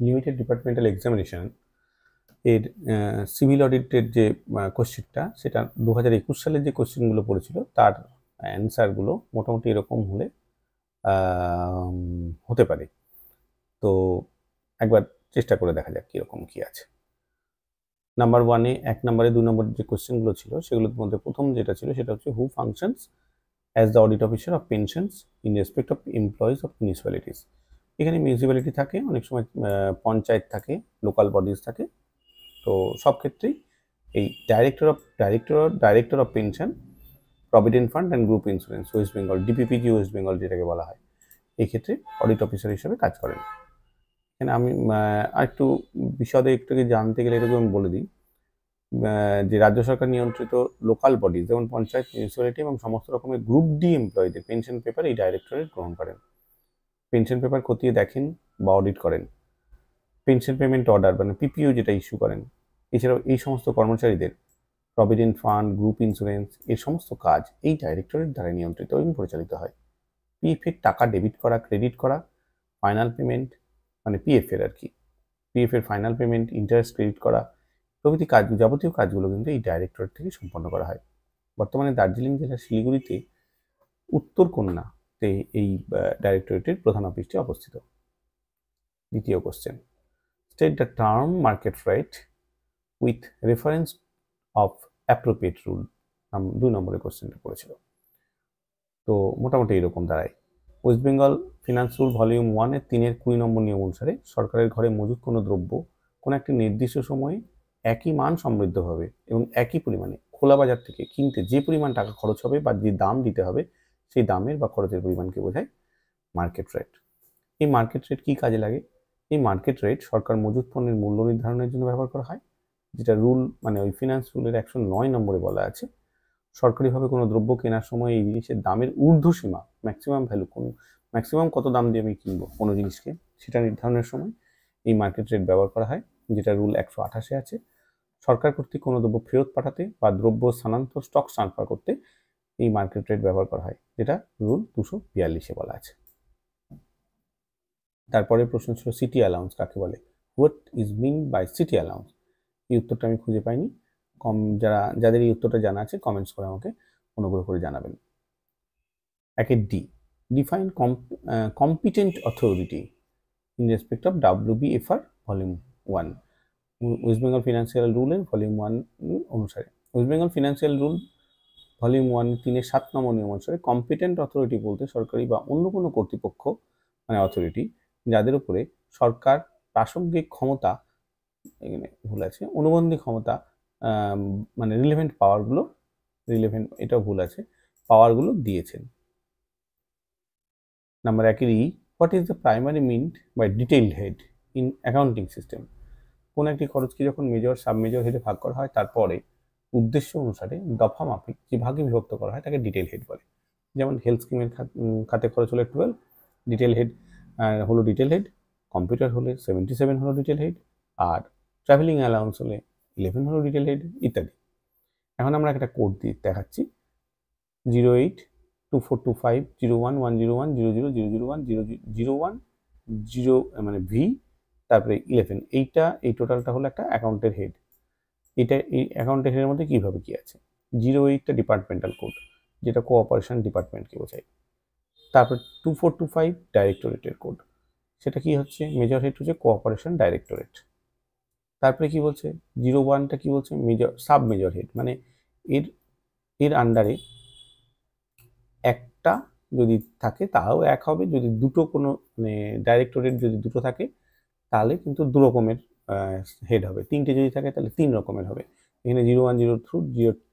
Limited departmental examination এর civil অডিটের যে কোশ্চেনটা, সেটা 2021 সালের যে কোশ্চেনগুলো পড়েছিল তার অ্যান্সারগুলো মোটামুটি এরকম হলে হতে পারে। তো একবার চেষ্টা করে দেখা যাক কীরকম কী আছে। নাম্বার ওয়ানে 1 নম্বরে 2 নম্বরের যে কোশ্চেনগুলো ছিল সেগুলোর মধ্যে প্রথম যেটা ছিল সেটা হচ্ছে who functions as the audit officer of pensions in respect of employees of municipalities. এখানে মিউনিসিপ্যালিটি থাকে, অনেক সময় পঞ্চায়েত থাকে, লোকাল বডিজ থাকে। তো সব ক্ষেত্রেই এই director of pension, provident fund and group insurance West Bengal, ডিপিপিজি West Bengal যেটাকে বলা হয়, এই ক্ষেত্রে অডিট অফিসার হিসেবে কাজ করেন। এখানে আমি আরেকটু বিশদে একটু জানতে গেলে এরকম আমি বলে দিই যে রাজ্য সরকার নিয়ন্ত্রিত লোকাল বডি যেমন পঞ্চায়েত, মিউনিসিপ্যালিটি এবং সমস্ত রকমের গ্রুপ ডি এমপ্লয়ীদের পেনশন পেপার এই ডাইরেক্টরেট গ্রহণ করেন। পেনশন পেপার খতিয়ে দেখেন বা অডিট করেন। পেনশন পেমেন্ট অর্ডার মানে পিপিও যেটা ইস্যু করেন। এছাড়াও এই সমস্ত কর্মচারীদের প্রভিডেন্ট ফান্ড, গ্রুপ ইন্স্যুরেন্স এর সমস্ত কাজ এই ডাইরেক্টরেট দ্বারা নিয়ন্ত্রিত এবং পরিচালিত হয়। পিএফ এর টাকা ডেবিট করা, ক্রেডিট করা, ফাইনাল পেমেন্ট মানে পিএফ এর আর কি, পিএফ এর ফাইনাল পেমেন্ট, ইন্টারেস্ট ক্রেডিট করা প্রভৃতি কাজ, যাবতীয় কাজগুলো কিন্তু এই ডাইরেক্টরেট থেকে সম্পন্ন করা হয়। বর্তমানে দার্জিলিং জেলার শিলিগুড়িতে উত্তরকন্যাতে এই ডাইরেক্টরেটের প্রধান অফিসটি অবস্থিত। দ্বিতীয় question, state the term market rate with reference of appropriate rule. 2 নম্বরের কোশ্চেনটা পড়েছিল। তো মোটামুটি এরকম দাঁড়ায়। West Bengal finance rule volume 1-এর 3-এর 20 নম্বর নিয়ম অনুসারে সরকারের ঘরে মজুদ কোনো দ্রব্য কোনো একটি নির্দিষ্ট সময়ে একই মান সমৃদ্ধভাবে এবং একই পরিমাণে খোলা বাজার থেকে কিনতে যে পরিমাণ টাকা খরচ হবে বা যে দাম দিতে হবে সেই দামের বা খরচের পরিমাণকে বোঝায় মার্কেট রেট। এই মার্কেট রেট কী কাজে লাগে? এই মার্কেট রেট সরকার মজুদ পণ্যের মূল্য নির্ধারণের জন্য ব্যবহার করা হয়, যেটা রুল মানে ওই ফিনান্স রুলের 109 নম্বরে বলা আছে। সরকারিভাবে কোনো দ্রব্য কেনার সময় এই জিনিসের দামের ঊর্ধ্বসীমা ম্যাক্সিমাম ভ্যালু, কোনো ম্যাক্সিমাম কত দাম দিয়ে আমি কিনবো কোনো জিনিসকে সেটা নির্ধারণের সময় এই মার্কেট রেট ব্যবহার করা হয়, যেটা রুল 128-এ আছে। সরকার কর্তৃক কোনো দ্রব্য ফেরত পাঠাতে বা দ্রব্য স্থানান্তর স্টক ট্রান্সফার করতে এই মার্কেট রেট ব্যবহার করা হয়, যেটা রুল 242-এ বলা আছে। তারপরে প্রশ্ন ছিল সিটি অ্যালাউন্স কাকে বলে। What is mean by city allowance? এই উত্তরটা আমি খুঁজে পাইনি। যাদের এই উত্তরটা জানা আছে কমেন্টস করে আমাকে অনুগ্রহ করে জানাবেন। একের D, define competent authority in respect of WBFR volume 1, West Bengal financial রুলের ভলিউম 1 অনুসারে। West Bengal financial rule volume 1 3-এর 7 নম্বর নিয়ম অনুসারে কম্পিটেন্ট অথরিটি বলতে সরকারি বা অন্য কোনো কর্তৃপক্ষ মানে অথরিটি যাদের উপরে সরকার প্রাসঙ্গিক ক্ষমতা, এখানে ভুল আছে, অনুবন্ধী ক্ষমতা মানে রিলেভেন্ট পাওয়ারগুলো, এটাও ভুল আছে, পাওয়ারগুলো দিয়েছেন। নাম্বার 1-এর E, what is the primary mint by detailed head in accounting system? কোন একটি খরচকে যখন মেজর সাব মেজর হেডে ভাগ করা হয় তারপরে উদ্দেশ্য অনুসারে দফা মাফিক যে ভাগে বিভক্ত করা হয় তাকে ডিটেইল হেড বলে। যেমন হেলথ স্কিমের খাতে খরচ হলে 12 ডিটেইল হেড হলো ডিটেইল হেড, কম্পিউটার হলে 77 হলো detail head, are travelling allowance হলে 11 হলো ডিটেইল হেড ইত্যাদি। এখন আমরা একটা কোড দিয়ে দেখাচ্ছি, 082425011010001001 মানে ভি, তারপরে 11, এই টোটালটা হলো একটা অ্যাকাউন্টের হেড। এটা এই অ্যাকাউন্টের হেডের মধ্যে কীভাবে কী আছে, 08টা ডিপার্টমেন্টাল কোড যেটা কোঅপারেশন ডিপার্টমেন্টকে বোঝায়। তারপর 2425 ডাইরেক্টরেটের কোড, সেটা কি হচ্ছে, মেজর হেড হচ্ছে কোঅপারেশন ডাইরেক্টরেট। তারপরে কি বলছে 01টা কি বলছে, মেজর সাব মেজর হেড, মানে এর আন্ডারে একটা যদি থাকে তাও এক হবে, যদি দুটো কোনো মানে ডাইরেক্টরেট যদি দুটো থাকে তাহলে কিন্তু দু রকমের হেড হবে, তিনটে যদি থাকে তাহলে 3 রকমের হবে। এখানে 01, 02,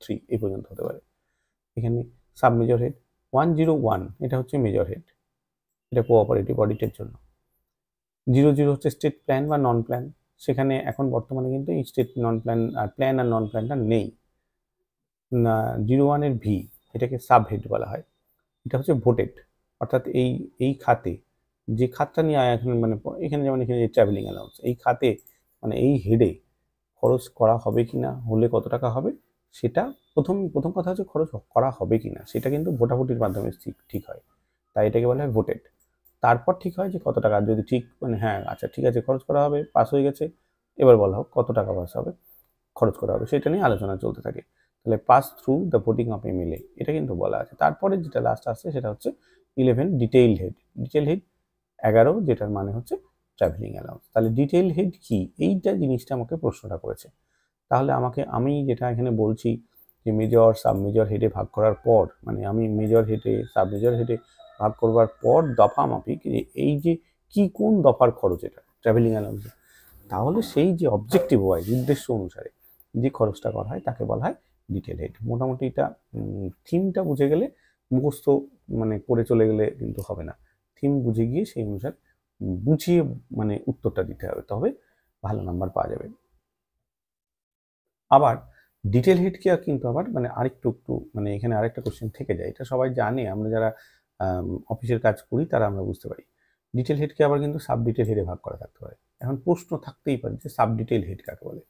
03 এই পর্যন্ত হতে পারে। এখানে সাব মেজর হেড 101 এটা হচ্ছে মেজর হেড, এটা কোঅপারেটিভ অডিটের জন্য। 00 হচ্ছে স্টেট প্ল্যান বা নন প্ল্যান, সেখানে এখন বর্তমানে কিন্তু এই স্টেট নন প্ল্যান আর প্ল্যান আর নন প্ল্যানটা নেই। 01-এর ভি, এটাকে সাব হেড বলা হয়, এটা হচ্ছে ভোটেড, অর্থাৎ এই খাতে যে খাতটা নিয়ে এখন মানে এখানে যেমন এখানে ট্রাভেলিং অ্যালাউন্স, এই খাতে মানে এই হেডে খরচ করা হবে কি না, হলে কত টাকা হবে সেটা প্রথম কথা হচ্ছে খরচ করা হবে কি না সেটা কিন্তু ভোটাভুটির মাধ্যমে ঠিক হয়, তাই এটাকে বলা হয় ভোটেড। তারপর ঠিক হয় যে কত টাকা, যদি ঠিক মানে হ্যাঁ আচ্ছা ঠিক আছে খরচ করা হবে, পাস হয়ে গেছে, এবার বলা হোক কত টাকা পাস হবে, খরচ করা হবে, সেটা নিয়ে আলোচনা চলতে থাকে। তাহলে pass through the voting of MLA, এটা কিন্তু বলা আছে। তারপরে যেটা লাস্ট আসছে সেটা হচ্ছে 11 ডিটেইল হেড। ডিটেইল হেড 11, যেটার মানে হচ্ছে ট্রাভেলিং অ্যালাউন্স। তাহলে ডিটেইল হেড কি, এইটা জিনিসটা আমাকে প্রশ্নটা করেছে। তাহলে আমি যেটা এখানে বলছি যে মেজর সাব মেজর হেডে ভাগ করার পর, মানে আমি মেজর হেডে সাব মেজর হেডে ভাগ করবার পর দফা মাফিক এই যে কি কোন দফার খরচ এটা ট্রাভেলিং অ্যালাউন্স, তাহলে সেই যে অবজেক্টিভ ওয়াই উদ্দেশ্য অনুসারে যে খরচটা করা হয় তাকে বলা হয় ডিটেল হেড। মোটামুটি এটা থিমটা বুঝে গেলে মুখস্থ মানে করে চলে গেলে কিন্তু হবে না, থিম বুঝে গিয়ে সেই অনুসারে বুঝিয়ে মানে উত্তরটা দিতে হবে, তবে ভালো নাম্বার পাওয়া যাবে। আবার ডিটেল হেডকে কিন্তু আবার মানে আরেকটু মানে এখানে আরেকটা কোশ্চেন থেকে যায়, এটা সবাই জানে, আমরা যারা অফিসের কাজ করি তারা আমরা বুঝতে পারি। ডিটেল হেডকে আবার কিন্তু সাব ডিটেল হেডে ভাগ করা থাকতে পারে। এখন প্রশ্ন থাকতেই পারে যে সাব ডিটেল হেড কাকে বলে।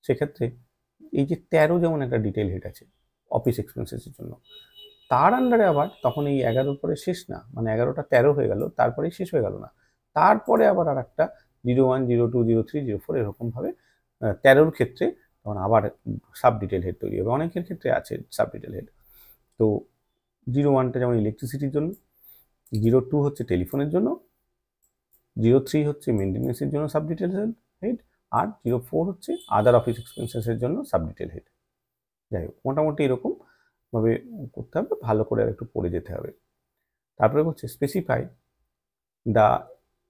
সেক্ষেত্রে এই যে 13 যেমন একটা ডিটেল হেড আছে অফিস এক্সপেন্সেসের জন্য, তার আন্ডারে আবার তখন এই 11 পরে শেষ না, মানে 11টা 13 হয়ে গেল, তারপরেই শেষ হয়ে গেল না, তারপরে আবার আর একটা 01, 02, 03, 04 এরকমভাবে 13র ক্ষেত্রে তখন আবার সাব ডিটেল হেড তৈরি হবে। অনেকের ক্ষেত্রে আছে সাব ডিটেল হেড। তো 01টা যেমন ইলেকট্রিসিটির জন্য, 02 হচ্ছে টেলিফোনের জন্য, 03 হচ্ছে মেনটেন্যান্সের জন্য সাব ডিটেল হেড, আর 04 হচ্ছে আদার অফিস এক্সপেন্সেসের জন্য সাব ডিটেল হেড। যাই হোক, মোটামুটি এরকম ভাবে করতে হবে, ভালো করে আর একটু পড়ে যেতে হবে। তারপরে হচ্ছে স্পেসিফাই দ্য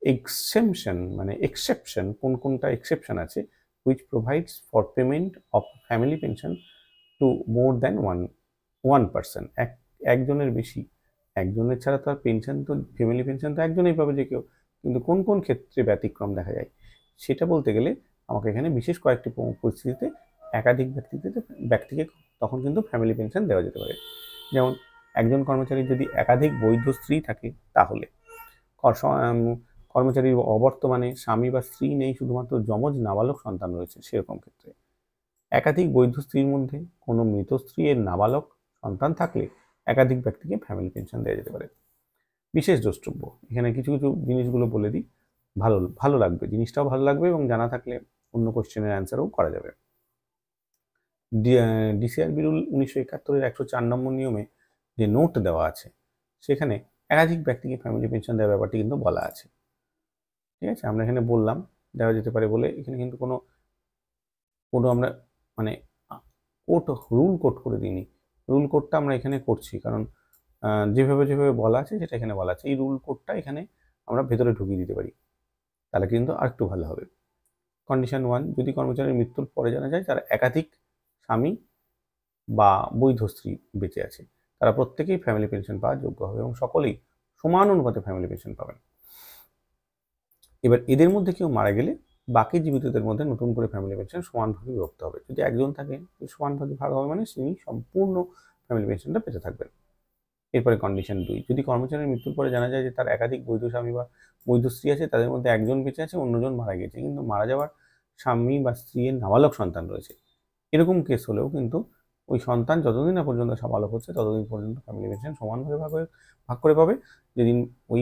এক্সেপশন, মানে এক্সেপশন কোনটা এক্সেপশন আছে, which provides for payment of family pension to more than one person, একজনের বেশি, একজনের ছাড়া তো আর পেনশন, তো ফ্যামিলি পেনশন তো একজনেই পাবে যে কেউ, কিন্তু কোন কোন ক্ষেত্রে ব্যতিক্রম দেখা যায় সেটা বলতে গেলে আমাকে এখানে বিশেষ কয়েকটি পরিস্থিতিতে একাধিক ব্যক্তিকে তখন কিন্তু ফ্যামিলি পেনশন দেওয়া যেতে পারে। যেমন একজন কর্মচারীর যদি একাধিক বৈধ স্ত্রী থাকে, তাহলে কর্মচারীর অবর্তমানে স্বামী বা স্ত্রী নেই, শুধুমাত্র যমজ নাবালক সন্তান রয়েছে, সেরকম ক্ষেত্রে একাধিক বৈধ স্ত্রীর মধ্যে কোনো মৃত স্ত্রীর নাবালক সন্তান থাকলে একাধিক ব্যক্তিকে ফ্যামিলি পেনশন দেওয়া যেতে পারে। বিশেষ দ্রষ্টব্য, এখানে কিছু কিছু জিনিসগুলো বলে দিই, ভালো লাগবে, জিনিসটাও ভালো লাগবে এবং জানা থাকলে অন্য কোশ্চেনের অ্যান্সারও করা যাবে। ডিসিআরবি রুল 1971-এর 104 নম্বর নিয়মে যে নোট দেওয়া আছে, সেখানে একাধিক ব্যক্তিকে ফ্যামিলি পেনশন দেওয়ার ব্যাপারটি কিন্তু বলা আছে। ঠিক আছে, আমরা এখানে বললাম দেওয়া যেতে পারে বলে, এখানে কিন্তু কোনো আমরা মানে রুল কোড করে দিইনি, রুল কোডটা আমরা এখানে করছি, কারণ যেভাবে বলা আছে সেটা এখানে বলা আছে, এই রুল কোডটা এখানে আমরা ভেতরে ঢুকিয়ে দিতে পারি, তাহলে কিন্তু আরেকটু ভালো হবে। কন্ডিশন 1, যদি কর্মচারীর মৃত্যুর পরে জানা যায় তার একাধিক স্বামী বা বৈধ স্ত্রী বেঁচে আছে, তারা প্রত্যেকেই ফ্যামিলি পেনশন পাওয়ার যোগ্য হবে এবং সকলেই সমান অনুপাতে ফ্যামিলি পেনশন পাবেন। এবার এদের মধ্যে কেউ মারা গেলে বাকি জীবিতদের মধ্যে নতুন করে ফ্যামিলি পেনশন সমানভাবে বিভক্ত হবে। যদি একজন থাকে সমানভাবে ভাগ হবে, মানে তিনি সম্পূর্ণ ফ্যামিলি পেনশনটা পেতে থাকবেন। এরপরে কন্ডিশন 2, যদি কর্মচারীর মৃত্যুর পরে জানা যায় যে তার একাধিক বৈধ স্বামী বা বৈধ স্ত্রী আছে, তাদের মধ্যে একজন বেঁচে আছে, অন্যজন মারা গেছে, কিন্তু মারা যাওয়ার স্বামী বা স্ত্রীর নাবালক সন্তান রয়েছে, এরকম কেস হলেও কিন্তু ওই সন্তান যতদিন না পর্যন্ত সাবালক হচ্ছে ততদিন পর্যন্ত ফ্যামিলি পেনশন সমানভাবে ভাগ করে পাবে। যেদিন ওই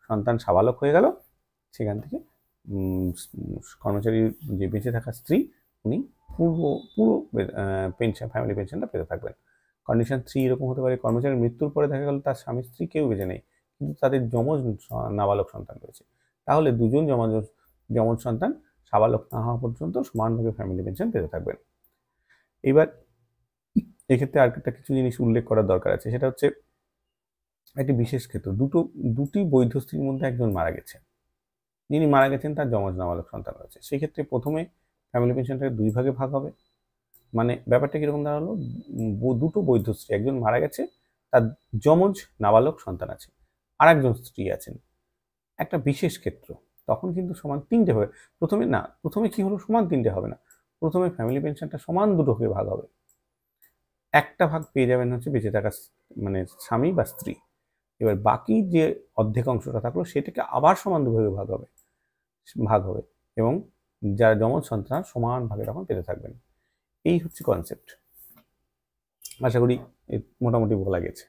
সন্তান সাবালক হয়ে গেল, সেখান থেকে কর্মচারীর যে বেঁচে থাকা স্ত্রী, উনি পুরো পেনশন ফ্যামিলি পেনশনটা পেতে থাকবেন। কন্ডিশন 3 এরকম হতে পারে, কর্মচারীর মৃত্যুর পরে দেখা গেল তার স্বামী স্ত্রী কেউ বেঁচে নেই, কিন্তু তাদের যমজ নাবালক সন্তান রয়েছে, তাহলে দুজন যমজ সন্তান সাবালক না হওয়া পর্যন্ত সমানভাবে ফ্যামিলি পেনশন পেতে থাকবেন। এবার এক্ষেত্রে আর একটা কিছু জিনিস উল্লেখ করার দরকার আছে, সেটা হচ্ছে একটি বিশেষ ক্ষেত্র, দুটি বৈধ স্ত্রীর মধ্যে একজন মারা গেছে, যিনি মারা গেছেন তার যমজ নাবালক সন্তান রয়েছে, সেক্ষেত্রে প্রথমে ফ্যামিলি পেনশনটাকে 2 ভাগে ভাগ হবে। মানে ব্যাপারটা কিরকম দাঁড়ালো, দুটো বৈধ স্ত্রী, একজন মারা গেছে, তার যমজ নাবালক সন্তান আছে, আর একজন স্ত্রী আছেন, একটা বিশেষ ক্ষেত্র, তখন কিন্তু সমান 3টে হবে। প্রথমে কি হলো, সমান 3টে হবে না, প্রথমে ফ্যামিলি পেনশনটা সমান 2 ভাগে ভাগ হবে, একটা ভাগ পেয়ে যাবেন হচ্ছে বেঁচে থাকা মানে স্বামী বা স্ত্রী, এবার বাকি যে অর্ধেক অংশটা থাকলো সেটাকে আবার সমান 2 ভাগে ভাগ হবে এবং যারা যমজ সন্তান সমান ভাগে তখন পেতে থাকবেন। এই হচ্ছে কনসেপ্ট, আশা করি মোটামুটি বলা গেছে।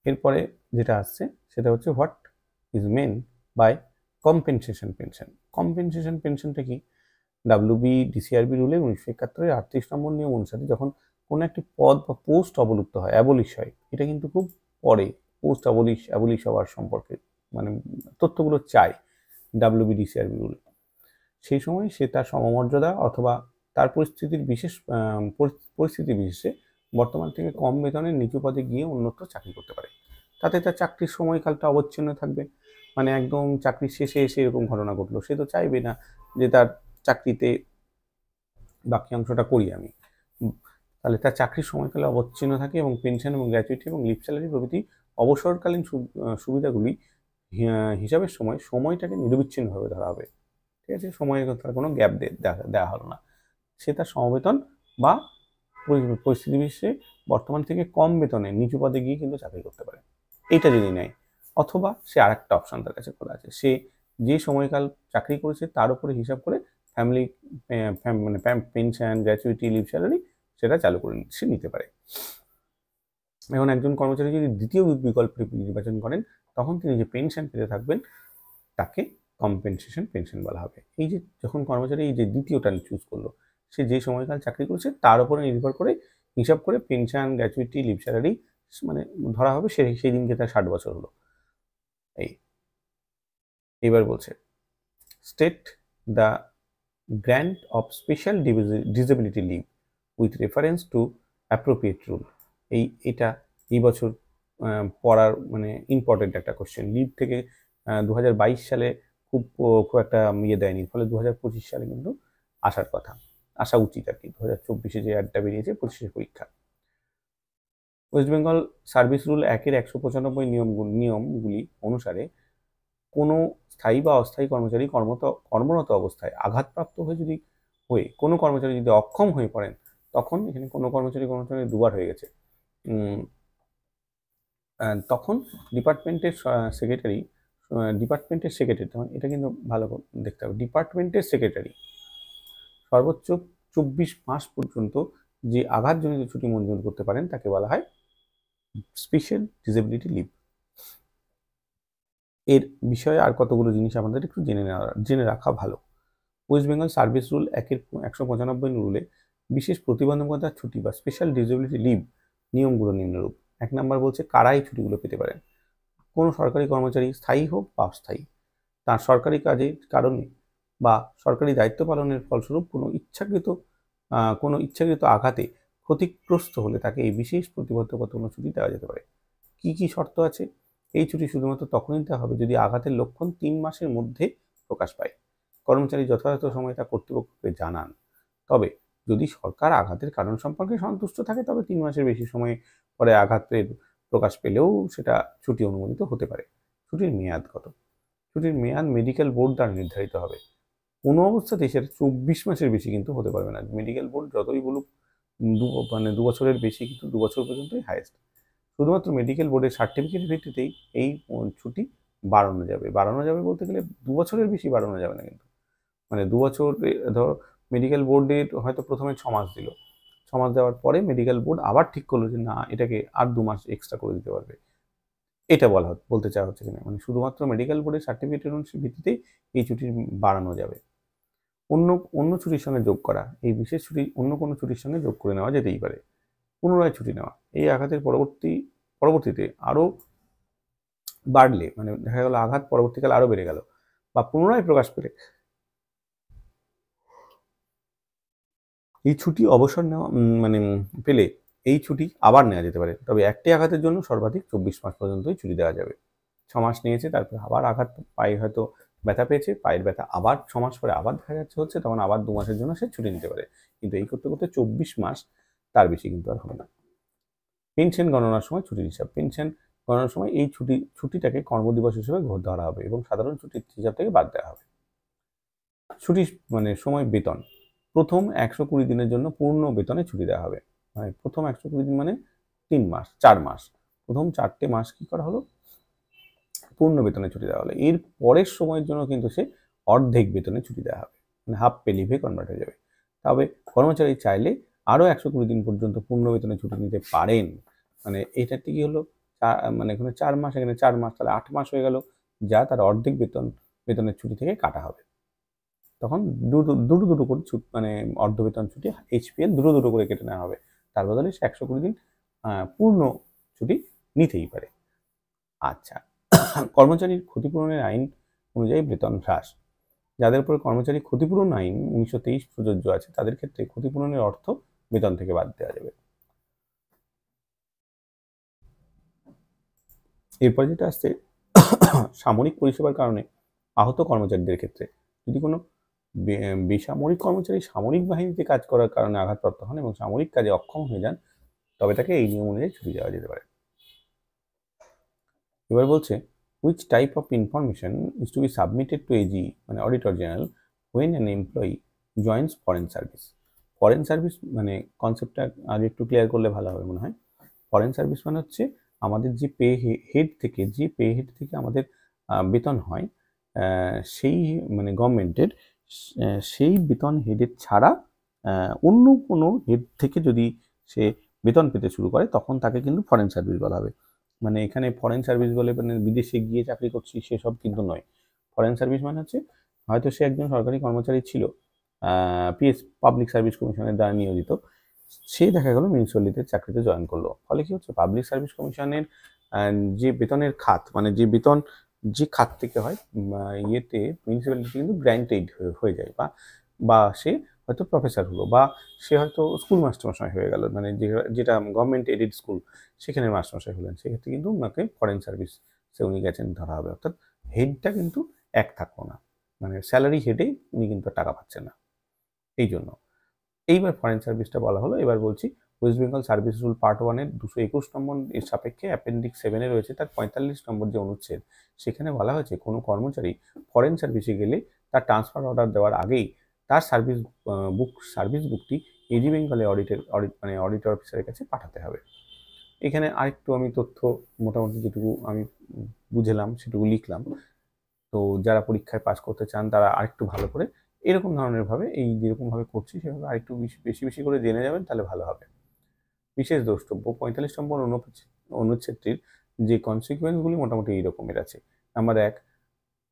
এরপরে যেটা আসছে সেটা হচ্ছে what is meant by compensation pension. compensation pensionটা কি? WB-DCRB রুলে 1971 38 নম্বর নিয়ম অনুসারে যখন কোনো একটি পদ বা পোস্ট অবলুপ্ত হয়, অ্যাবলিশ হয়, এটা কিন্তু খুব পরে পোস্ট অ্যাবলিশ হওয়ার সম্পর্কে মানে তথ্যগুলো চাই WB-DCRB রুলে, সেই সময় সে তার সমমর্যাদা অথবা তার পরিস্থিতি বিশেষে বর্তমান থেকে কম বেতনের নিচু পদে গিয়ে অন্যত্র চাকরি করতে পারে। তাতে তার চাকরির সময়কালটা অবচ্ছিন্ন থাকবে। মানে একদম চাকরির শেষে এসে এরকম ঘটনা ঘটলো, সে তো চাইবে না যে তার চাকরিতে বাকি অংশটা করি আমি। তাহলে তার চাকরির সময়কালে অবচ্ছিন্ন থাকে এবং পেনশন এবং গ্র্যাচুইটি এবং লিভ স্যালারি প্রভৃতি অবসরকালীন সুবিধাগুলি হিসাবের সময় সময়টাকে নিরবিচ্ছিন্নভাবে ধরা হবে। ঠিক আছে, সময়ের তার কোনো গ্যাপ দেওয়া হলো না। সে তার সমবেতন বা পরিস্থিতি বিশেষে বর্তমান থেকে কম বেতনে নিচু পদে গিয়ে কিন্তু চাকরি করতে পারে, এইটা যদি নেয়। অথবা সে আরেকটা অপশন তার কাছে খোলা আছে, সে যে সময়কাল চাকরি করেছে তার উপরে হিসাব করে ফ্যামিলি মানে পেনশন, গ্র্যাচুইটি, লিভ স্যালারি সেটা চালু করে সে নিতে পারে। এখন একজন কর্মচারী যদি দ্বিতীয় বিকল্পটি নির্বাচন করেন তখন তিনি যে পেনশন পেতে থাকবেন তাকে কম্পেনসেশন পেনশন বলা হবে। এই যে যখন কর্মচারী এই যে দ্বিতীয়টা চুজ করলো, সে যে সময়কাল চাকরি করেছে তার উপরে নির্ভর করে হিসাব করে পেনশন, গ্র্যাচুইটি, লিভ স্যালারি মানে ধরা হবে, সেই দিনকে তার 60 বছর হলো। এবার বলছে state the grant of special disability live with reference to appropriate rule. এটা এই বছর পড়ার মানে ইম্পর্টেন্ট একটা কোশ্চেন। লিভ থেকে 2022 সালে খুব একটা দেয়নি, ফলে 2025 সালে কিন্তু আসা উচিত আর কি। 2024-এ যে অ্যাডটা বেরিয়েছে 25-এর পরীক্ষা। ওয়েস্ট বেঙ্গল সার্ভিস রুল 1-এর 195 নিয়মগুলি অনুসারে কোনো স্থায়ী বা অস্থায়ী কর্মচারী কর্মরত অবস্থায় আঘাতপ্রাপ্ত হয়ে কোনো কর্মচারী যদি অক্ষম হয়ে পড়েন, তখন এখানে কোনো কর্মচারী দুবার হয়ে গেছে, তখন ডিপার্টমেন্টের সেক্রেটারি, তখন এটা কিন্তু ভালো দেখতে হবে, ডিপার্টমেন্টের সেক্রেটারি সর্বোচ্চ 24 মাস পর্যন্ত যে আঘাতজনিত ছুটি মঞ্জুর করতে পারেন তাকে বলা হয় স্পেশাল ডিসেবিলিটি লিভ। এর বিষয়ে আর কতগুলো জিনিস আমাদের একটু জেনে রাখা ভালো। ওয়েস্ট বেঙ্গল সার্ভিস রুল 1-এর 195 রুলে বিশেষ প্রতিবন্ধকতার ছুটি বা স্পেশাল ডিসেবিলিটি লিভ নিয়মগুলো নিম্নরূপ। 1 নম্বর বলছে কারা এই ছুটিগুলো পেতে পারেন। কোনো সরকারি কর্মচারী স্থায়ী হোক বা অস্থায়ী, তার সরকারি কাজের কারণে বা সরকারি দায়িত্ব পালনের ফলস্বরূপ কোনো ইচ্ছাকৃত আঘাতে ক্ষতিগ্রস্ত হলে তাকে এই বিশেষ প্রতিবন্ধকতাপূর্ণ ছুটি দেওয়া যেতে পারে। কি কি শর্ত আছে? এই ছুটি শুধুমাত্র তখনই দেওয়া হবে যদি আঘাতের লক্ষণ 3 মাসের মধ্যে প্রকাশ পায়। কর্মচারী যথাযথ সময়ে তা কর্তৃপক্ষকে জানান। তবে যদি সরকার আঘাতের কারণ সম্পর্কে সন্তুষ্ট থাকে তবে 3 মাসের বেশি সময় পরে আঘাতের প্রকাশ পেলেও সেটা ছুটি অনুমোদিত হতে পারে। ছুটির মেয়াদ কত? ছুটির মেয়াদ মেডিকেল বোর্ড দ্বারা নির্ধারিত হবে। কোনো অবস্থাতেই সেটা 24 মাসের বেশি কিন্তু হতে পারবে না। মেডিকেল বোর্ড যতই বলুক 2 বছরের বেশি, কিন্তু 2 বছর পর্যন্তই হাইয়েস্ট। শুধুমাত্র মেডিকেল বোর্ডের সার্টিফিকেটের ভিত্তিতেই এই ছুটি বাড়ানো যাবে বলতে গেলে 2 বছরের বেশি বাড়ানো যাবে না কিন্তু। মানে 2 বছর ধর মেডিকেল বোর্ডের হয়তো প্রথমে 6 মাস দিল, 6 মাস দেওয়ার পরে মেডিকেল বোর্ড আবার ঠিক করলো যে না, এটাকে আর 2 মাস এক্সট্রা করে দিতে পারবে। এটা বলতে চাওয়া হচ্ছে কিনা, মানে শুধুমাত্র মেডিকেল বোর্ডের সার্টিফিকেটের ভিত্তিতেই এই ছুটি বাড়ানো যাবে। অন্য ছুটির সঙ্গে যোগ করা, এই বিশেষ ছুটি অন্য কোনো ছুটির সঙ্গে যোগ করে নেওয়া যেতেই পারে। পুনরায় ছুটি নেওয়া, এই আঘাতের পরবর্তীতে আরও বাড়লে, মানে দেখা গেল আঘাত পরবর্তীকালে আরও বেড়ে গেল বা পুনরায় প্রকাশ পেলে এই ছুটি অবসর নেওয়া পেলে এই ছুটি আবার নেওয়া যেতে পারে। তবে একটি আঘাতের জন্য সর্বাধিক 24 মাস পর্যন্তই ছুটি দেওয়া যাবে। 6 মাস নিয়েছে, তারপর আবার আঘাত, পায়ে হয়তো ব্যথা পেয়েছে, পায়ের ব্যথা আবার 6 মাস পরে আবার দেখা যাচ্ছে হচ্ছে, তখন আবার 2 মাসের জন্য সে ছুটি নিতে পারে। কিন্তু এই করতে করতে 24 মাস, তার বেশি কিন্তু আর হবে না। পেনশন গণনার সময় ছুটির হিসাব। পেনশন গণনার সময় এই ছুটিটাকে কর্মদিবস হিসেবে ধরা হবে এবং সাধারণ ছুটির হিসাব থেকে বাদ দেওয়া হবে। ছুটির সময় বেতন। প্রথম 120 দিনের জন্য পূর্ণ বেতনে ছুটি দেওয়া হবে। মানে প্রথম 120 দিন মানে 4 মাস। প্রথম 4টে মাস কি করা হলো? পূর্ণ বেতনে ছুটি দেওয়া হলো। এর পরের সময়ের জন্য কিন্তু সে অর্ধেক বেতনে ছুটি দেওয়া হবে, মানে হাফ পে লিভে কনভার্ট হয়ে যাবে। তবে কর্মচারী চাইলে আরও 120 দিন পর্যন্ত পূর্ণ বেতনে ছুটি নিতে পারেন। মানে এটাতে কি হলো, এখানে 4 মাস, এখানে 4 মাস, তাহলে 8 মাস হয়ে গেল। যা তার অর্ধেক বেতনের ছুটি থেকে কাটা হবে। তখন দুটো করে মানে অর্ধ বেতন ছুটি HPL দুটো করে কেটে নেওয়া হবে। তার বদলে সে 120 দিন পূর্ণ ছুটি নিতেই পারে। আচ্ছা, কর্মচারীর ক্ষতিপূরণের আইন অনুযায়ী বেতন হ্রাস। যাদের উপর কর্মচারী ক্ষতিপূরণ আইন 1923 প্রযোজ্য আছে তাদের ক্ষেত্রে ক্ষতিপূরণের অর্থ বেতন থেকে বাদ দেওয়া যাবে। এরপর যেটা আসছে সামরিক পরিষেবার কারণে আহত কর্মচারীদের ক্ষেত্রে যদি কোনো বেসামরিক কর্মচারী সামরিক বাহিনীতে কাজ করার কারণে আঘাতপ্রাপ্ত হন এবং সামরিক কাজে অক্ষম হয়ে যান তবে তাকে এই নিয়ম অনুযায়ী ছুটি দেওয়া যেতে পারে। এবার বলছে which type of information is to be submitted to AG মানে auditor general when an employee joins foreign service। Foreign service মানে কনসেপ্টটা আগে একটু ক্লিয়ার করলে ভালো হবে মনে হয়। ফরেন সার্ভিস মানে হচ্ছে আমাদের যে পে হেড থেকে আমাদের বেতন হয় সেই মানে গভর্নমেন্টের সেই বেতন হেডের ছাড়া অন্য কোনো হেড থেকে যদি সে বেতন পেতে শুরু করে তখন তাকে কিন্তু ফরেন সার্ভিস বলা হবে। মানে এখানে ফরেন সার্ভিস বলে মানে বিদেশে গিয়ে চাকরি করছি সেসব কিন্তু নয়। ফরেন সার্ভিস মানে হচ্ছে হয়তো সে একজন সরকারি কর্মচারী ছিল, পাবলিক সার্ভিস কমিশনের দ্বারা নিয়োজিত, সে দেখা গেল মিউনিসিপ্যালিটিতে চাকরিতে জয়েন করলো। ফলে কি হচ্ছে পাবলিক সার্ভিস কমিশনের যে বেতনের খাত মানে যে বেতন যে খাত থেকে হয় ইয়েতে মিউনিসিপ্যালিটি কিন্তু গ্র্যান্টেড হয়ে যায় বা সে হয়তো প্রফেসর হলো বা সে হয়তো স্কুল মাস্টারমশাই হয়ে গেল, মানে যেটা গভর্নমেন্ট এডেড স্কুল সেখানে মাস্টারমশাই হলেন, সেক্ষেত্রে কিন্তু ওনাকে ফরেন সার্ভিসে উনি গেছেন ধরা হবে। অর্থাৎ হেডটা কিন্তু এক থাকলো না, মানে স্যালারি হেডে উনি কিন্তু টাকা পাচ্ছেন না। এই জন্য এইবার ফরেন সার্ভিসটা বলা হলো। এবার বলছি West Bengal service rule part 1-এর 221 নম্বর এর সাপেক্ষে অ্যাপেন্ডিক্স 7-এ রয়েছে তার 45 নম্বর যে অনুচ্ছেদ, সেখানে বলা হয়েছে কোনো কর্মচারী ফরেন সার্ভিসে গেলে তার ট্রান্সফার অর্ডার দেওয়ার আগেই তার সার্ভিস বুকটি এজি বেঙ্গলে অডিটর অফিসারের কাছে পাঠাতে হবে। এখানে আরেকটু আমি তথ্য মোটামুটি যেটুকু আমি বুঝলাম সেটুকু লিখলাম। তো যারা পরীক্ষায় পাস করতে চান তারা আরেকটু ভালো করে এরকম ধরনের ভাবে এই যেরকমভাবে করছি সেভাবে আরেকটু বেশি করে জেনে যাবেন, তাহলে ভালো হবে। বিশেষ দ্রষ্টব্য 45 নম্বর অনুচ্ছেদটির যে কনসিকুয়েন্সগুলি মোটামুটি এই রকমের আছে। নাম্বার 1,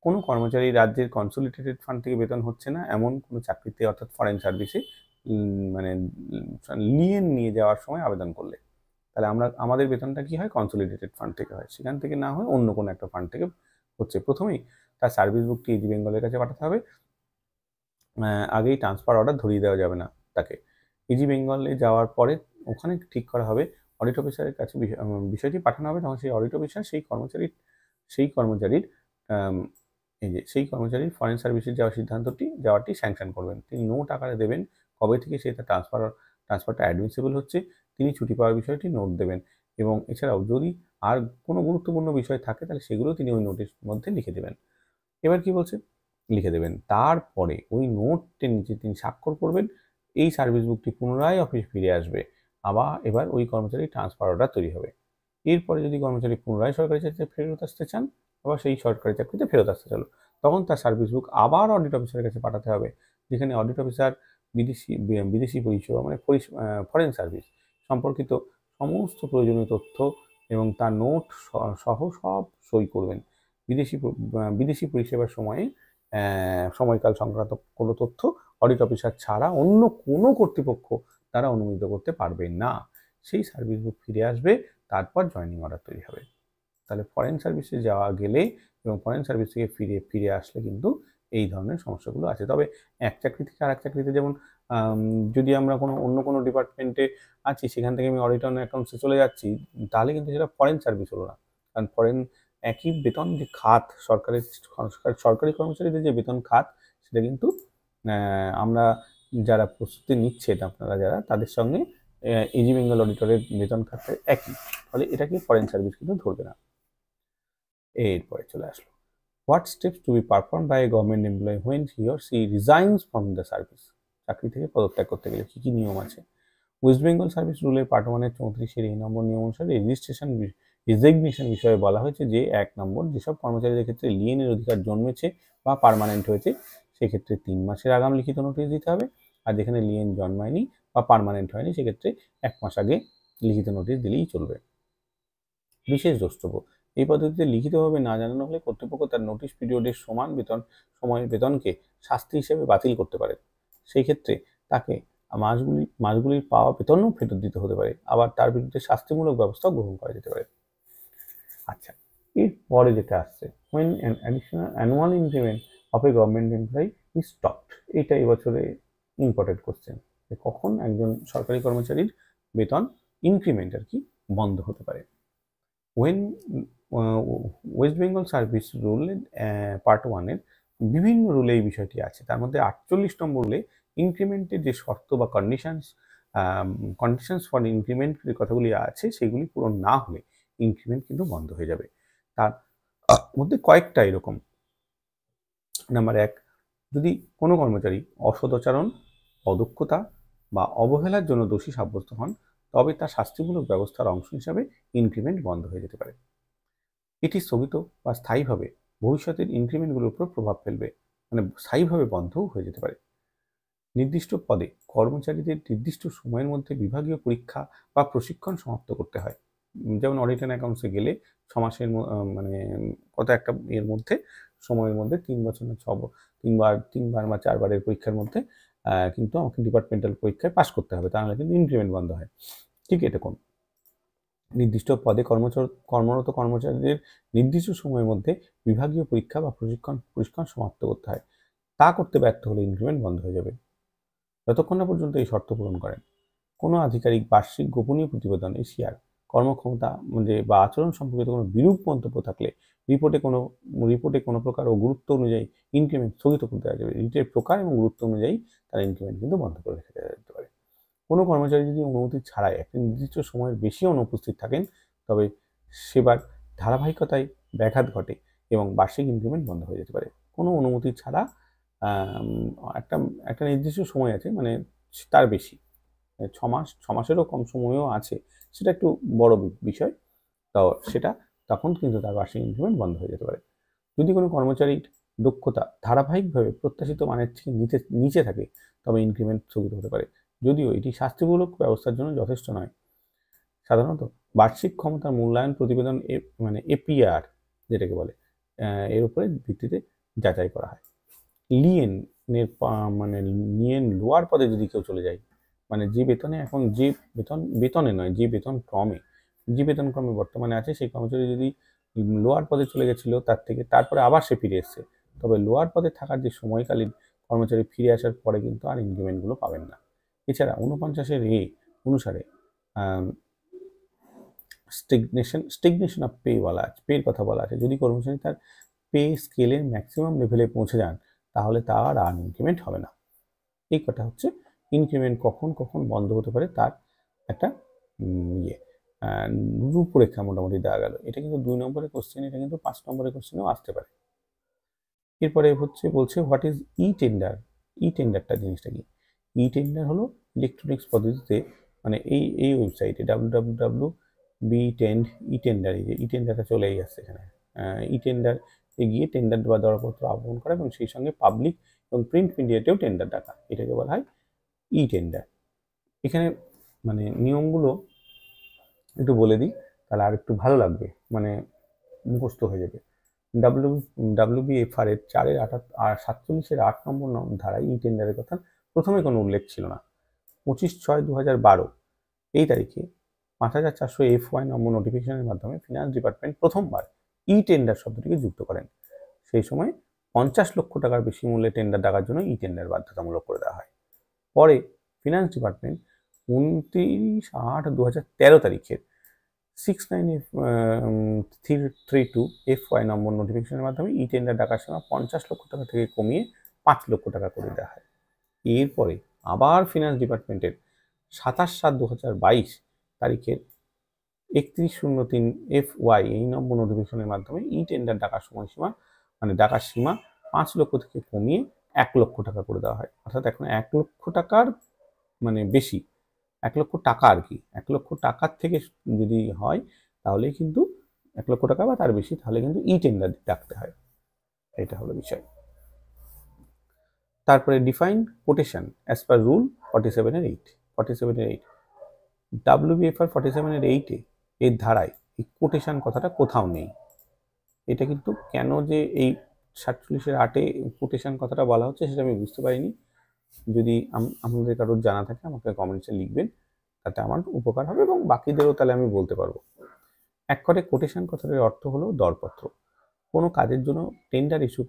কোনো কর্মচারী রাজ্যের কনসোলিডেটেড ফান্ড থেকে বেতন হচ্ছে না এমন কোনো চাকরিতে অর্থাৎ ফরেন সার্ভিসে মানে লিয়েন নিয়ে যাওয়ার সময় আবেদন করলে তাহলে আমাদের বেতনটা কি হয় কনসোলিডেটেড ফান্ড থেকে হয়, সেখান থেকে না হয় অন্য কোনো একটা ফান্ড থেকে হচ্ছে। প্রথমেই তার সার্ভিস বুকটি ইজি বেঙ্গলের কাছে পাঠাতে হবে, আগেই ট্রান্সফার অর্ডার ধরিয়ে দেওয়া যাবে না তাকে। ইজি বেঙ্গলে যাওয়ার পরে ওখানে ঠিক করা হবে অডিট অফিসারের কাছে বিষয়টি পাঠানো হবে, তখন সেই অডিট অফিসার সেই কর্মচারীর ফরেন সার্ভিসে যাওয়াটি স্যাংশন করবেন। তিনি নোট আকারে দেবেন কবে থেকে সে তার ট্রান্সফারটা অ্যাডমিসেবল হচ্ছে, তিনি ছুটি পাওয়ার বিষয়টি নোট দেবেন এবং এছাড়াও যদি আর কোনো গুরুত্বপূর্ণ বিষয় থাকে তাহলে সেগুলো তিনি ওই নোটের মধ্যে লিখে দেবেন। এবার কি বলছে লিখে দেবেন, তারপরে ওই নোটটির নিচে তিনি স্বাক্ষর করবেন, এই সার্ভিস বুকটি পুনরায় অফিস ফিরে আসবে, এবার ওই কর্মচারী ট্রান্সফার অর্ডার তৈরি হবে। এরপরে যদি কর্মচারী পুনরায় সরকারি চাকরিতে ফেরত আসতে চান আবার সেই সরকারি চাকরিতে ফেরত আসতে চান, তখন তার সার্ভিস বুক আবার অডিট অফিসারের কাছে পাঠাতে হবে, যেখানে অডিট অফিসার বিদেশি পরিষেবা মানে ফরেন সার্ভিস সম্পর্কিত সমস্ত প্রয়োজনীয় তথ্য এবং তার নোট সহ সব সই করবেন। বিদেশি পরিষেবার সময়কাল সংক্রান্ত কোনো তথ্য অডিট অফিসার ছাড়া অন্য কোনো কর্তৃপক্ষ তারা অনুমোদিত করতে পারবে না। সেই সার্ভিস বুক ফিরে আসবে, তারপর জয়েনিং অর্ডার তৈরি হবে। তাহলে ফরেন সার্ভিসে যাওয়া গেলে এবং ফরেন সার্ভিস থেকে ফিরে আসলে কিন্তু এই ধরনের সমস্যাগুলো আছে। তবে এক চাকরি থেকে আরেক চাকরিতে যেমন যদি আমরা অন্য কোনো ডিপার্টমেন্টে আছি সেখান থেকে আমি অডিট অ্যান্ড অ্যাকাউন্টসে চলে যাচ্ছি, তাহলে কিন্তু সেটা ফরেন সার্ভিস হলো না, কারণ একই বেতন যে খাত সরকারি কর্মচারীদের যে বেতন খাত সেটা কিন্তু আমরা যারা প্রস্তুতি নিচ্ছেন আপনারা যারা তাদের সঙ্গে ইজি বেঙ্গল অডিটরের বেতন খাত একই, ফলে এটাকে ফরেন সার্ভিস কিন্তু ধরবে না। এরপরে চলে আসলো what steps to be perform by a government employee when he or she resigns from the service. চাকরি থেকে পদত্যাগ করতে গেলে কী কী নিয়ম আছে। ওয়েস্ট বেঙ্গল সার্ভিস রুলের পার্ট 1-এর 34 এই নম্বর নিয়ম অনুসারে রেজিগনেশন বিষয়ে বলা হয়েছে যে 1 নম্বর, যেসব কর্মচারীদের ক্ষেত্রে লিয়েনের অধিকার জন্মেছে বা পার্মানেন্ট হয়েছে সেক্ষেত্রে 3 মাসের আগাম লিখিত নোটিশ দিতে হবে, আর যেখানে লিয়েন জন্মায়নি বা পার্মানেন্ট হয়নি সেক্ষেত্রে 1 মাস আগে লিখিত নোটিশ দিলেই চলবে। বিশেষ দ্রষ্টব্য, এই পদ্ধতিতে লিখিতভাবে না জানানো হলে কর্তৃপক্ষ তার নোটিশ পিরিয়ডের সমান সময়ের বেতনকে শাস্তি হিসেবে বাতিল করতে পারে। সেই ক্ষেত্রে তাকে মাসগুলির পাওয়া বেতনও ফেরত দিতে হতে পারে, আবার তার বিরুদ্ধে শাস্তিমূলক ব্যবস্থা গ্রহণ করা যেতে পারে। আচ্ছা, এরপরে যেটা আসছে, when an additional annual increment of a government employee is stopped, এটা এবছরে ইম্পর্টেন্ট কোশ্চেন, যে কখন একজন সরকারি কর্মচারীর বেতন ইনক্রিমেন্ট আর কি বন্ধ হতে পারে। when West Bengal service rule part 1 এর বিভিন্ন রুলে এই বিষয়টি আছে। তার মধ্যে 48 নম্বর রুলে ইনক্রিমেন্টের যে শর্ত বা কন্ডিশনস ফর ইনক্রিমেন্ট যে কথাগুলি আছে সেগুলি পূরণ না হলে ইনক্রিমেন্ট কিন্তু বন্ধ হয়ে যাবে। তার মধ্যে কয়েকটা এরকম। নাম্বার 1, যদি কোনো কর্মচারী অসদাচরণ, অদক্ষতা বা অবহেলার জন্য দোষী সাব্যস্ত হন, তবে তার শাস্তিমূলক ব্যবস্থার অংশ হিসাবে ইনক্রিমেন্ট বন্ধ হয়ে যেতে পারে। এটি স্থগিত বা স্থায়ীভাবে ভবিষ্যতের ইনক্রিমেন্টগুলোর উপর প্রভাব ফেলবে, মানে স্থায়ীভাবে বন্ধও হয়ে যেতে পারে। নির্দিষ্ট পদে কর্মচারীদের নির্দিষ্ট সময়ের মধ্যে বিভাগীয় পরীক্ষা বা প্রশিক্ষণ সমাপ্ত করতে হয়। যেমন অডিট অ্যান্ড অ্যাকাউন্টসে গেলে 6 মাসের মানে কত একটা এর মধ্যে সময়ের মধ্যে 3 বছর না 3বার বা 4বারের পরীক্ষার মধ্যে কিন্তু আমাকে ডিপার্টমেন্টাল পরীক্ষায় পাশ করতে হবে, তাহলে কিন্তু ইনক্রিমেন্ট বন্ধ হয়। ঠিক এরকম নির্দিষ্ট পদে কর্মরত কর্মচারীদের নির্দিষ্ট সময়ের মধ্যে বিভাগীয় পরীক্ষা বা প্রশিক্ষণ সমাপ্ত করতে হয়। তা করতে ব্যর্থ হলে ইনক্রিমেন্ট বন্ধ হয়ে যাবে যতক্ষণ না পর্যন্ত এই শর্ত পূরণ করেন। কোনো আধিকারিক বার্ষিক গোপনীয় প্রতিবেদন, এশিয়ার কর্মক্ষমতা বা আচরণ সম্পর্কিত কোনো বিরূপ মন্তব্য থাকলে রিপোর্টে কোনো প্রকার ও গুরুত্ব অনুযায়ী ইনক্রিমেন্ট স্থগিত করে দেওয়া যাবে। রিটের প্রকার এবং গুরুত্ব অনুযায়ী তার ইনক্রিমেন্ট কিন্তু বন্ধ করে রেখে দেওয়া যেতে পারে। কোনো কর্মচারী যদি অনুমতি ছাড়াই একটি নির্দিষ্ট সময়ের বেশি অনুপস্থিত থাকেন, তবে সেবার ধারাবাহিকতায় ব্যাঘাত ঘটে এবং বার্ষিক ইনক্রিমেন্ট বন্ধ হয়ে যেতে পারে। কোনো অনুমতি ছাড়া একটা নির্দিষ্ট সময় আছে, মানে তার বেশি 6 মাসেরও কম সময়ও আছে, সেটা একটু বড় বিষয়, তো সেটা তখন কিন্তু তার বার্ষিক ইনক্রিমেন্ট বন্ধ হয়ে যেতে পারে। যদি কোনো কর্মচারীর দক্ষতা ধারাবাহিকভাবে প্রত্যাশিত মানের থেকে নিচে থাকে, তবে ইনক্রিমেন্ট স্থগিত হতে পারে, যদিও এটি শাস্তিমূলক ব্যবস্থার জন্য যথেষ্ট নয়। সাধারণত বার্ষিক ক্ষমতার মূল্যায়ন প্রতিবেদন মানে এপিআর যেটাকে বলে, এর উপরে ভিত্তিতে যাচাই করা হয়। লিয়েন লোয়ার পদে যদি কেউ চলে যায়, মানে যে বেতনে এখন যে বেতনে নয়, যে বেতন ক্রমে বর্তমানে আছে, সেই কর্মচারী যদি লোয়ার পদে চলে গেছিল তারপরে আবার সে ফিরে এসছে, তবে লোয়ার পদে থাকার যে সময়কালীন কর্মচারী ফিরে আসার পরে কিন্তু আর ইনক্রিমেন্টগুলো পাবেন না। এছাড়া 49 অনুসারে স্টেগনেশন অফ পের কথা বলা আছে। যদি কর্মচারী তার পে স্কেলের ম্যাক্সিমাম লেভেলে পৌঁছে যান, তাহলে তার আর ইনক্রিমেন্ট হবে না। এই কথা হচ্ছে ইনক্রিমেন্ট কখন বন্ধ হতে পারে তার একটা রূপরেখা মোটামুটি দেওয়া গেল। এটা কিন্তু 2 নম্বরের কোশ্চেন, এটা কিন্তু 5 নম্বরের কোশ্চেনেও আসতে পারে। এরপরে বলছে হোয়াট ইজ ই-টেন্ডার। ই-টেন্ডারটা জিনিসটা কি? ই-টেন্ডার হলো ইলেকট্রনিক্স পদ্ধতিতে, মানে এই ওয়েবসাইটে www.b10 ই-টেন্ডার, এই যে ই-টেন্ডারটা চলেই আসছে এখানে। ই-টেন্ডার গিয়ে টেন্ডার বা দরপত্র আহ্বান করা এবং সেই সঙ্গে পাবলিক এবং প্রিন্ট মিডিয়াতেও টেন্ডার ডাকা, এটাকে বলা হয় ই-টেন্ডার। এখানে মানে নিয়মগুলো একটু বলে দিই, তাহলে আর একটু ভালো লাগবে, মানে মুখস্থ হয়ে যাবে। WBFR এর 47-8 নম্বর ধারায় ই-টেন্ডারের কথা প্রথমে কোনো উল্লেখ ছিল না। 25/6/2012 এই তারিখে 5400 FY নম্বর নোটিফিকেশনের মাধ্যমে ফিনান্স ডিপার্টমেন্ট প্রথমবার ই-টেন্ডার শব্দটিকে যুক্ত করেন। সেই সময় 50 লক্ষ টাকার বেশি মূল্যে টেন্ডার ডাকার জন্য ই-টেন্ডার বাধ্যতামূলক করে দেওয়া হয়। পরে ফিনান্স ডিপার্টমেন্ট 29/8/2013 তারিখের 6932 FY নম্বর নোটিফিকেশনের মাধ্যমে ই-টেন্ডার ডাকার সীমা 50 লক্ষ টাকা থেকে কমিয়ে 5 লক্ষ টাকা করে দেওয়া হয়। এরপরে আবার ফিনান্স ডিপার্টমেন্টের 27/7/2022 তারিখের 3103 FY এই নম্বর নোটিফিকেশনের মাধ্যমে ই-টেন্ডার ডাকার সময়সীমা, মানে ডাকার সীমা 5 লক্ষ থেকে কমিয়ে 1 লক্ষ টাকা করে দেওয়া হয়। অর্থাৎ এখন 1 লক্ষ টাকার মানে বেশি, 1 লক্ষ টাকা আর কি, 1 লক্ষ টাকার থেকে যদি হয় তাহলে কিন্তু 1 লক্ষ টাকা বা তার বেশি, তাহলে কিন্তু ই-টেন্ডার ডাকতে হয়। এটা হলো বিষয়। তারপরে define quotation as per rule 47/8 WBFR 47/8 এর ধারায় এই কোটেশন কথাটা কোথাও নেই। এটা কিন্তু কেন যে এই 47-এর 8-এ কোটেশন কথাটা বলা হচ্ছে সেটা আমি বুঝতে পারিনি। যদি আপনাদের কারোর জানা থাকে আমাকে কমেন্টসে লিখবেন, তাতে আমার উপকার হবে এবং বাকিদেরও তাহলে আমি বলতে পারবো। এক কথায় কোটেশন কথাটার অর্থ হলো দরপত্র। কোনো কাজের জন্য টেন্ডার ইস্যু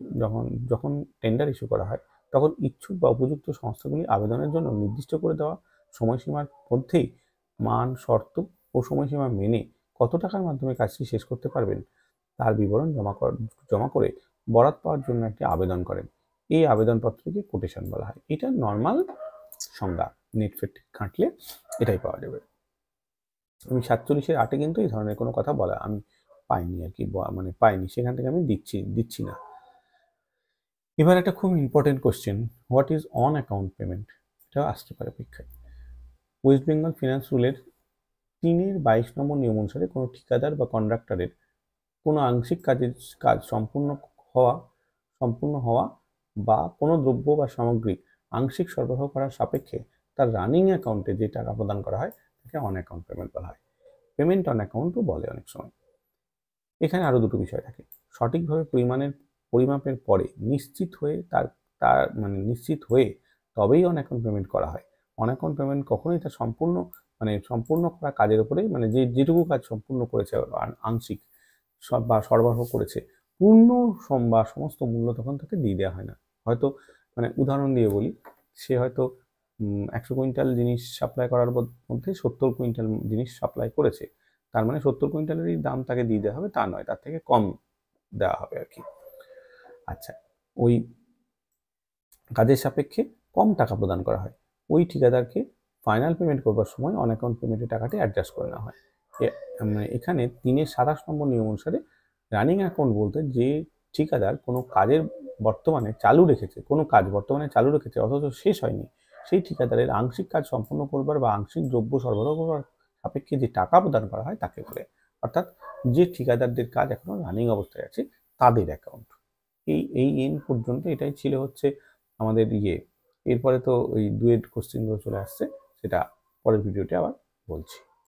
যখন টেন্ডার ইস্যু করা হয় তখন ইচ্ছুক বা উপযুক্ত সংস্থাগুলি আবেদনের জন্য নির্দিষ্ট করে দেওয়া সময়সীমার মধ্যেই মান, শর্ত ও সময়সীমা মেনে কত টাকার মাধ্যমে কাজটি শেষ করতে পারবেন তার বিবরণ জমা করে বরাত পাওয়ার জন্য একটি আবেদন করেন। এই আবেদনপত্রকে কোটেশন বলা হয়। এটা নর্মাল সংজ্ঞা, নেটফেট ঘাঁটলে এটাই পাওয়া যাবে। আমি 47-এর 8-এ কিন্তু এই ধরনের কোনো কথা বলা আমি পাইনি আর কি, মানে পাইনি, সেখান থেকে আমি দিচ্ছি না। এবার একটা খুব important question, what is on account payment, এটা আসতে পারে পরীক্ষায়। ওয়েস্ট বেঙ্গল ফিনান্স রুলের 3-এর 22 নম্বর নিয়ম অনুসারে কোনো ঠিকাদার বা কন্ট্রাক্টরের কোনো আংশিক কাজ সম্পূর্ণ হওয়া বা কোনো দ্রব্য বা সামগ্রী আংশিক সরবরাহ করার সাপেক্ষে তার রানিং অ্যাকাউন্টে যে টাকা প্রদান করা হয় তাকে অন অ্যাকাউন্ট পেমেন্ট বলা হয়। পেমেন্ট অন অ্যাকাউন্টও বলে অনেক সময়। এখানে আরও দুটো বিষয় থাকে। সঠিকভাবে পরিমাপের পরে নিশ্চিত হয়ে তবেই অন অ্যাকাউন্ট পেমেন্ট করা হয়। অন অ্যাকাউন্ট পেমেন্ট কখনোই তার সম্পূর্ণ করা কাজের উপরে, মানে যেটুকু কাজ সম্পূর্ণ করেছে আংশিক বা সরবরাহ করেছে, পূর্ণ বা সমস্ত মূল্য তখন তাকে দিয়ে দেওয়া হয় না। হয়তো উদাহরণ দিয়ে বলি, সে হয়তো 100 কুইন্টাল জিনিস সাপ্লাই করার মধ্যে 70 কুইন্টাল জিনিস সাপ্লাই করেছে, তার মানে 70 কুইন্টালেরই দাম তাকে দিয়ে দেওয়া হবে তা নয়, তার থেকে কম দেওয়া হবে আর কি। আচ্ছা, ওই কাজের সাপেক্ষে কম টাকা প্রদান করা হয়, ওই ঠিকাদারকে ফাইনাল পেমেন্ট করবার সময় অন অ্যাকাউন্ট পেমেন্টের টাকাটি অ্যাডজাস্ট করে নেওয়া হয়। এখানে 3-এর 27 নম্বর নিয়ম অনুসারে রানিং অ্যাকাউন্ট বলতে যে ঠিকাদার কোনো কাজের বর্তমানে চালু রেখেছে অথচ শেষ হয়নি, সেই ঠিকাদারের আংশিক কাজ সম্পন্ন করবার বা আংশিক দ্রব্য সরবরাহ করবার সাপেক্ষে যে টাকা প্রদান করা হয় তাকে বলে। অর্থাৎ যে ঠিকাদারদের কাজ এখনো রানিং অবস্থায় আছে তাদের অ্যাকাউন্ট। এই এন পর্যন্ত এটাই ছিল হচ্ছে আমাদের এরপরে তো ওই ডুয়েট কোশ্চেনগুলো চলে আসছে, সেটা পরের ভিডিওতে আবার বলছি।